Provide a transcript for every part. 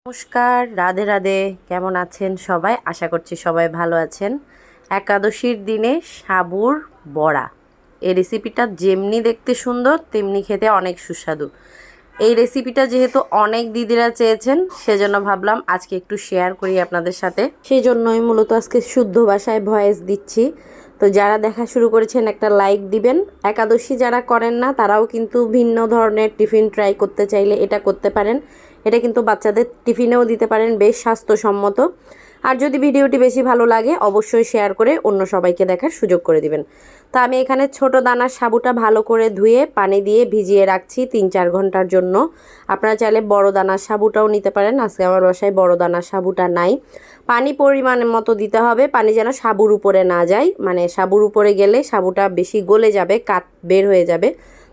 নমস্কার, রাধে রাধে। কেমন আছেন সবাই? আশা করছি সবাই ভালো আছেন। একাদশীর দিনে সাবুর বড়া, এই রেসিপিটা যেমনি দেখতে সুন্দর তেমনি খেতে অনেক সুস্বাদু। এই রেসিপিটা যেহেতু অনেক দিদিরা চেয়েছেন, সেজন্য ভাবলাম আজকে একটু শেয়ার করি আপনাদের সাথে। সেই জন্যই মূলত আজকে শুদ্ধ ভাষায় ভয়েস দিচ্ছি। তো যারা দেখা শুরু করেছেন একটা লাইক দিবেন। একাদশী যারা করেন না তারাও কিন্তু ভিন্ন ধরনের টিফিন ট্রাই করতে চাইলে এটা করতে পারেন। এটা কিন্তু বাচ্চাদের টিফিনেও দিতে পারেন, বেশ স্বাস্থ্যসম্মত। আর যদি ভিডিওটি বেশি ভালো লাগে অবশ্যই শেয়ার করে অন্য সবাইকে দেখার সুযোগ করে দিবেন। তো আমি এখানে ছোট দানার সাবুটা ভালো করে ধুয়ে পানি দিয়ে ভিজিয়ে রাখছি 3-4 ঘন্টার জন্য। আপনারা চাইলে বড় দানার সাবুটাও নিতে পারেন। আজকে আমার বাসায় বড় দানার সাবুটা নাই। পানি পরিমাণের মতো দিতে হবে, পানি যেন সাবুর উপরে না যায়, মানে সাবুর উপরে গেলে সাবুটা বেশি গলে যাবে, কাট বের হয়ে যাবে,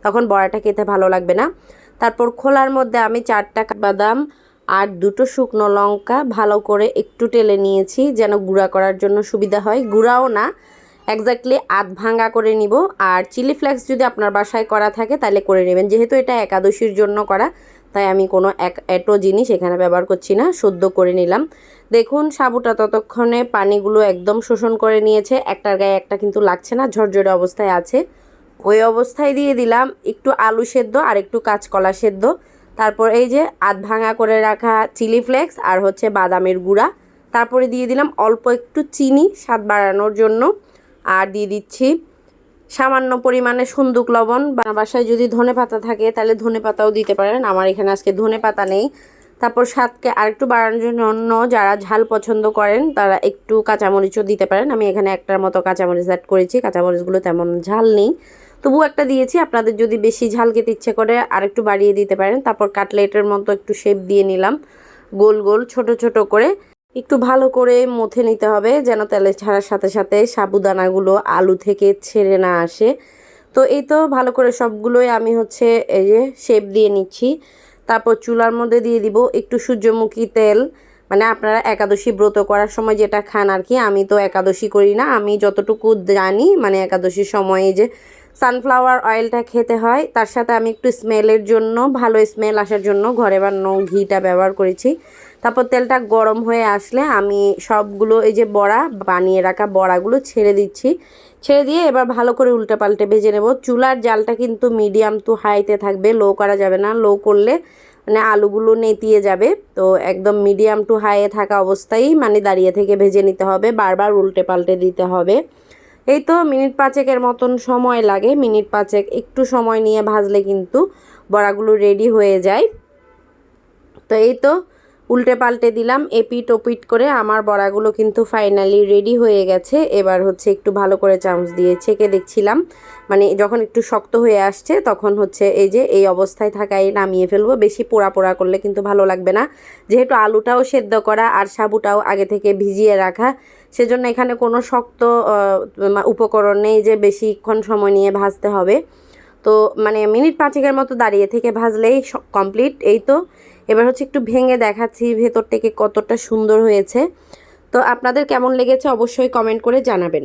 তখন বড়াটা খেতে ভালো লাগবে না। তারপর খোলার মধ্যে আমি 4টা বাদাম আর 2টো শুকনো লঙ্কা ভালো করে একটু টেলে নিয়েছি, যেন গুঁড়া করার জন্য সুবিধা হয়। গুঁড়াও না, এক্স্যাক্টলি আধ ভাঙা করে নিব। আর চিলি ফ্লেক্স যদি আপনার বাসায় করা থাকে তাহলে করে নেবেন। যেহেতু এটা একাদশীর জন্য করা, তাই আমি কোনো এটো জিনিস এখানে ব্যবহার করছি না, শুদ্ধ করে নিলাম। দেখুন সাবুটা ততক্ষণে পানিগুলো একদম শোষণ করে নিয়েছে, একটার গায়ে একটা কিন্তু লাগছে না, ঝরঝরে অবস্থায় আছে। ওই অবস্থায় দিয়ে দিলাম একটু আলু সেদ্ধ আর একটু কাঁচকলা সেদ্ধ। তারপর এই যে আধ ভাঙা করে রাখা চিলি ফ্লেক্স আর হচ্ছে বাদামের গুঁড়া। তারপরে দিয়ে দিলাম অল্প একটু চিনি স্বাদ বাড়ানোর জন্য। আর দিয়ে দিচ্ছি সামান্য পরিমাণে সন্দুক লবণ। বাসায় যদি ধনেপাতা থাকে তাহলে ধনেপাতাও দিতে পারেন, আমার এখানে আজকে ধনেপাতা নেই। তারপর স্বাদকে আরেকটু বাড়ানোর জন্য যারা ঝাল পছন্দ করেন তারা একটু কাঁচামরিচও দিতে পারেন। আমি এখানে একটার মতো কাঁচামরিচ অ্যাড করেছি, কাঁচামরিচগুলো তেমন ঝাল নেই, তবু একটা দিয়েছি। আপনাদের যদি বেশি ঝাল খেতে ইচ্ছে করে আরেকটু বাড়িয়ে দিতে পারেন। তারপর কাটলেটের মতো একটু শেপ দিয়ে নিলাম, গোল গোল ছোট ছোট করে। একটু ভালো করে মথে নিতে হবে যেন তেলে ছাড়ার সাথে সাথে সাবুদানাগুলো আলু থেকে ছেড়ে না আসে। তো এই তো ভালো করে সবগুলোই আমি হচ্ছে এই যে শেপ দিয়ে নিচ্ছি। তারপর চুলার মধ্যে দিয়ে দিব একটু সূর্যমুখী তেল, মানে আপনারা একাদশী ব্রত করার সময় যেটা খান আর কি। আমি তো একাদশী করি না, আমি যতটুকু জানি মানে একাদশীর সময়ে যে সানফ্লাওয়ার অয়েলটা খেতে হয়, তার সাথে আমি একটু স্মেলের জন্য, ভালো স্মেল আসার জন্য ঘরে বানানো ঘিটা ব্যবহার করেছি। তারপর তেলটা গরম হয়ে আসলে আমি সবগুলো এই যে বড়া বানিয়ে রাখা বড়াগুলো ছেড়ে দিচ্ছি। ছেড়ে দিয়ে এবার ভালো করে উল্টে পাল্টে ভেজে নেব। চুলার জালটা কিন্তু মিডিয়াম টু হাইতে থাকবে, লো করা যাবে না। লো করলে মানে আলুগুলো নেতিয়ে যাবে। তো একদম মিডিয়াম টু হাইয়ে থাকা অবস্থায় মানে দাঁড়িয়ে থেকে ভেজে নিতে হবে, বারবার উল্টে পাল্টে দিতে হবে। এই তো মিনিট 5-এর মতন সময় লাগে। মিনিট 5 একটু সময় নিয়ে ভাজলে কিন্তু বড়াগুলো রেডি হয়ে যায়। তো এই তো উল্টে পাল্টে দিলাম এপিট ওপিট করে। আমার বড়াগুলো কিন্তু ফাইনালি রেডি হয়ে গেছে। এবার হচ্ছে একটু ভালো করে চামচ দিয়ে ছেঁকে দেখছিলাম, মানে যখন একটু শক্ত হয়ে আসছে তখন হচ্ছে এই যে এই অবস্থায় থাকাই নামিয়ে ফেলবো। বেশি পোড়া পোড়া করলে কিন্তু ভালো লাগবে না, যেহেতু আলুটাও সেদ্ধ করা আর সাবুটাও আগে থেকে ভিজিয়ে রাখা, সেজন্য এখানে কোনো শক্ত উপকরণ নেই যে বেশিক্ষণ সময় নিয়ে ভাজতে হবে। তো মানে মিনিট 5-এর মতো দাঁড়িয়ে থেকে ভাজলেই কমপ্লিট। এই তো এবার হচ্ছে একটু ভেঙে দেখাচ্ছি ভেতর থেকে কতটা সুন্দর হয়েছে। তো আপনাদের কেমন লেগেছে অবশ্যই কমেন্ট করে জানাবেন।